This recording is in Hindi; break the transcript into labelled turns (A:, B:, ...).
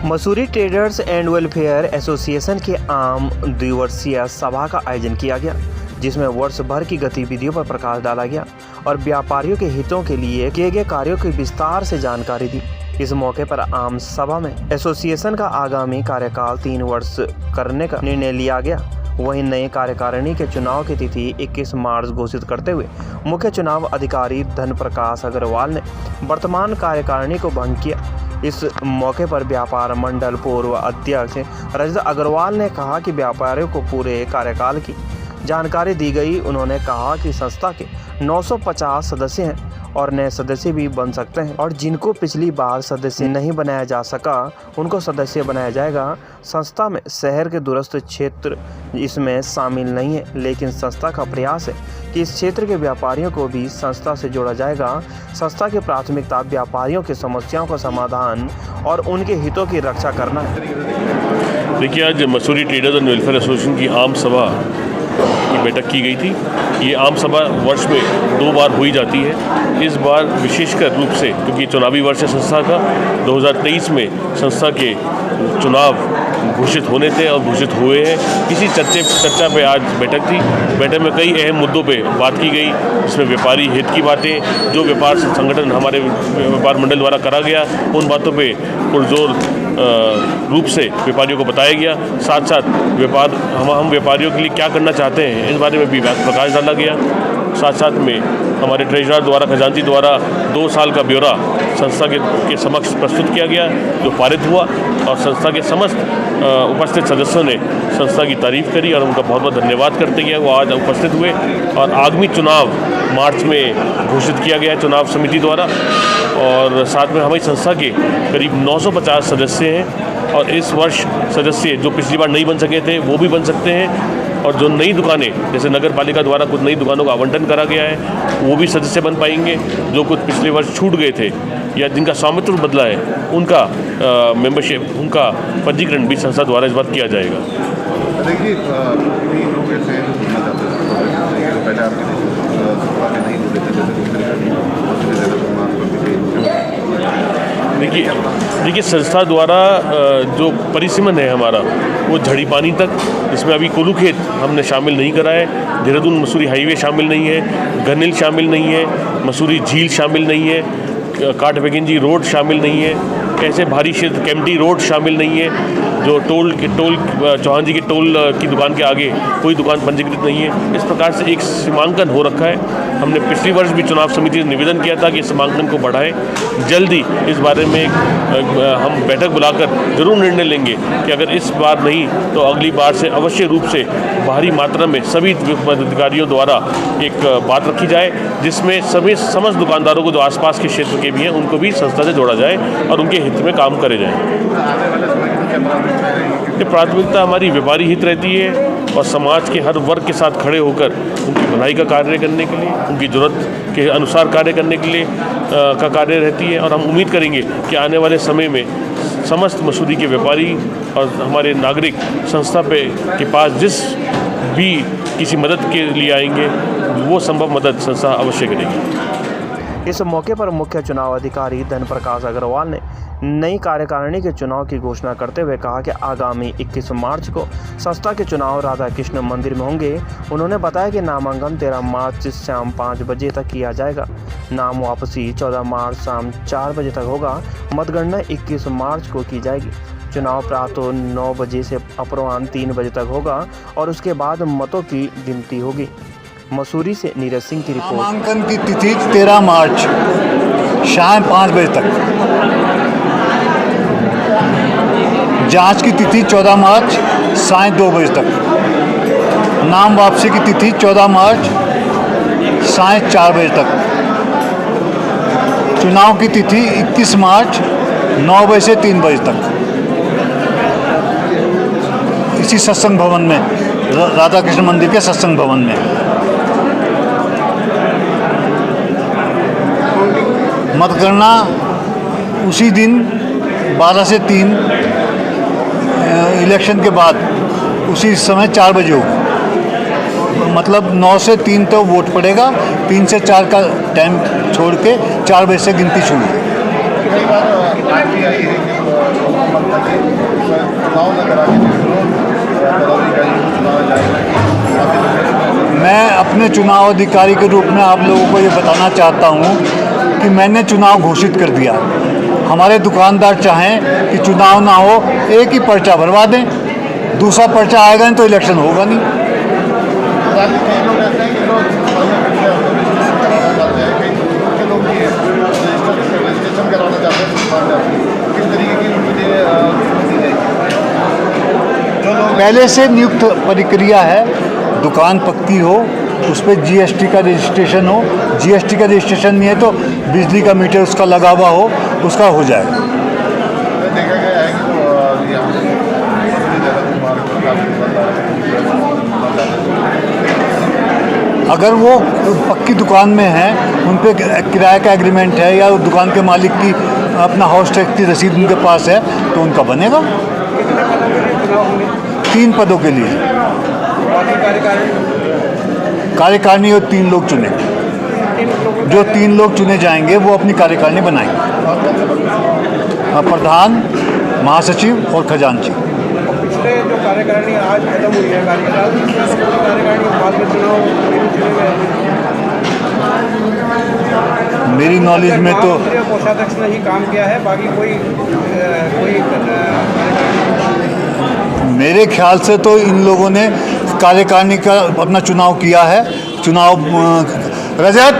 A: Mussoorie traders and welfare association के आम द्विवर्षीय सभा का आयोजन किया गया, जिसमें वर्ष भर की गतिविधियों पर प्रकाश डाला गया और व्यापारियों के हितों के लिए किए गए कार्यों की विस्तार से जानकारी दी। इस मौके पर आम सभा में एसोसिएशन का आगामी कार्यकाल 3 वर्ष करने का निर्णय लिया गया। वहीं नए कार्यकारिणी के चुनाव की तिथि 21 मार्च घोषित करते हुए मुख्य चुनाव अधिकारी धन प्रकाश अग्रवाल ने वर्तमान कार्यकारिणी को भंग किया। इस मौके पर व्यापार मंडल पूर्व अध्यक्ष रजत अग्रवाल ने कहा कि व्यापारियों को पूरे कार्यकाल की जानकारी दी गई। उन्होंने कहा कि संस्था के 950 सदस्य हैं और नए सदस्य भी बन सकते हैं और जिनको पिछली बार सदस्य नहीं बनाया जा सका उनको सदस्य बनाया जाएगा। संस्था में शहर के दूरस्थ क्षेत्र इसमें शामिल नहीं है, लेकिन संस्था का प्रयास है कि इस क्षेत्र के व्यापारियों को भी संस्था से जोड़ा जाएगा। संस्था की प्राथमिकता व्यापारियों की समस्याओं का समाधान और उनके हितों की रक्षा करना है।
B: देखिए, आज Mussoorie traders and welfare association की आम सभा की बैठक की गई थी। ये आम सभा वर्ष में 2 बार हुई जाती है। इस बार विशेषकर रूप से क्योंकि चुनावी वर्ष है संस्था का, 2023 में संस्था के चुनाव घोषित होने थे और घोषित हुए हैं। इसी चर्चा पे आज बैठक थी। बैठक में कई अहम मुद्दों पे बात की गई, जिसमें व्यापारी हित की बातें, जो व्यापार संगठन हमारे व्यापार मंडल द्वारा करा गया, उन बातों पे पुरजोर रूप से व्यापारियों को बताया गया। साथ साथ हम व्यापारियों के लिए क्या करना चाहते हैं, इस बारे में भी प्रकाश डाला गया। साथ साथ में हमारे ट्रेजरर द्वारा, खजांची द्वारा 2 साल का ब्यौरा संस्था के समक्ष प्रस्तुत किया गया, जो पारित हुआ और संस्था के समस्त उपस्थित सदस्यों ने संस्था की तारीफ करी और उनका बहुत बहुत धन्यवाद करते हुए वो आज उपस्थित हुए। और आगामी चुनाव मार्च में घोषित किया गया है चुनाव समिति द्वारा। और साथ में हमारी संस्था के करीब 950 सदस्य हैं और इस वर्ष सदस्य जो पिछली बार नहीं बन सके थे वो भी बन सकते हैं। और जो नई दुकानें, जैसे नगर पालिका द्वारा कुछ नई दुकानों का आवंटन करा गया है, वो भी सदस्य बन पाएंगे। जो कुछ पिछले वर्ष छूट गए थे या जिनका स्वामित्व बदला है, उनका मेंबरशिप, उनका पंजीकरण भी संस्था द्वारा इस बार किया जाएगा।
C: देखिए, कई लोग ऐसे हैं जो घूमना चाहते हैं, तो पहले आपके नहीं हो रहे थे।
B: देखिए संस्था द्वारा जो परिसीमन है हमारा, वो झड़ी पानी तक, जिसमें अभी कोलूखेत हमने शामिल नहीं करा है, देहरादून मसूरी हाईवे शामिल नहीं है, गनिल शामिल नहीं है, मसूरी झील शामिल नहीं है, काटबेगिंजी रोड शामिल नहीं है, ऐसे भारी क्षेत्र केम्प्टी रोड शामिल नहीं है। जो टोल चौहान जी के टोल की दुकान के आगे कोई दुकान पंजीकृत नहीं है। इस प्रकार से एक सीमांकन हो रखा है। हमने पिछली वर्ष भी चुनाव समिति से निवेदन किया था कि इस सीमांकन को बढ़ाएं। जल्दी इस बारे में हम बैठक बुलाकर जरूर निर्णय लेंगे कि अगर इस बार नहीं तो अगली बार से अवश्य रूप से भारी मात्रा में सभी पदाधिकारियों द्वारा एक बात रखी जाए, जिसमें सभी समस्त दुकानदारों को जो आसपास के क्षेत्र के भी हैं उनको भी संस्था से जोड़ा जाए और उनके हित में काम करे जाए। ये प्राथमिकता हमारी व्यापारी हित रहती है और समाज के हर वर्ग के साथ खड़े होकर उनकी भलाई का कार्य करने के लिए, उनकी ज़रूरत के अनुसार कार्य करने के लिए का कार्य रहती है। और हम उम्मीद करेंगे कि आने वाले समय में समस्त मसूरी के व्यापारी और हमारे नागरिक संस्था के पास जिस भी किसी मदद के लिए आएंगे, वो संभव मदद संस्था अवश्य करेगी।
A: इस मौके पर मुख्य चुनाव अधिकारी धन प्रकाश अग्रवाल ने नई कार्यकारिणी के चुनाव की घोषणा करते हुए कहा कि आगामी 21 मार्च को संस्था के चुनाव राधा कृष्ण मंदिर में होंगे। उन्होंने बताया कि नामांकन 13 मार्च शाम 5 बजे तक किया जाएगा। नाम वापसी 14 मार्च शाम 4 बजे तक होगा। मतगणना 21 मार्च को की जाएगी। चुनाव प्रातः 9 बजे से अपराह्न 3 बजे तक होगा और उसके बाद मतों की गिनती होगी। मसूरी से नीरज सिंह की रिपोर्ट।
D: नामांकन की तिथि 13 मार्च शाम 5 बजे तक। जांच की तिथि 14 मार्च साय 2 बजे तक। नाम वापसी की तिथि 14 मार्च साय 4 बजे तक। चुनाव की तिथि 21 मार्च 9 बजे से 3 बजे तक। इसी सत्संग भवन में, राधा कृष्ण मंदिर के सत्संग भवन में। मतगणना उसी दिन 12 से 3 इलेक्शन के बाद उसी समय 4 बजे होगी। मतलब 9 से 3 तो वोट पड़ेगा, 3 से 4 का टाइम छोड़ के 4 बजे से गिनती शुरू।
C: कई बार बात भी आई है मनता कि चुनाव न करा के पदाधिकारी को चुनाव जाएगा कि काफ़ी लोग
D: मैं अपने चुनाव अधिकारी के रूप में आप लोगों को ये बताना चाहता हूँ कि मैंने चुनाव घोषित कर दिया। हमारे दुकानदार चाहें कि चुनाव ना हो, एक ही पर्चा भरवा दें, दूसरा पर्चा आएगा नहीं तो इलेक्शन होगा नहीं।
C: कई लोग ऐसे हैं कि लोग कराना चाहते हैं, कई लोग ये रजिस्ट्रेशन कराना चाहते हैं, किस तरीके की उनके लिए दी जाएगी? जो लोग
D: पहले से नियुक्त प्रक्रिया है, दुकान पक्की हो, उस पर जीएसटी का रजिस्ट्रेशन हो, जीएसटी का रजिस्ट्रेशन नहीं है तो बिजली का मीटर उसका लगा हुआ हो, उसका हो जाएगा।
C: देखा गया है कि जो यहाँ दूसरी जगह कुमार को काफ़ी
D: अगर वो पक्की दुकान में हैं, उन पे किराए का एग्रीमेंट है या दुकान के मालिक की अपना हाउस टैक्स की रसीद उनके पास है तो उनका बनेगा। 3 पदों के लिए कार्यकारिणी और 3 लोग चुने, जो 3 लोग चुने जाएंगे वो अपनी कार्यकारिणी बनाएंगे, प्रधान, महासचिव और खजांची।
E: पिछले जो कार्यकारिणी आज खत्म हुई है कार्यकारिणी बाद में चुनाव चुने गए।
D: मेरी नॉलेज में तो
E: कोषाध्यक्ष ने ही काम किया है, बाकी कोई
D: मेरे ख्याल से तो इन लोगों ने कार्यकारिणी का अपना चुनाव किया है। चुनाव रजत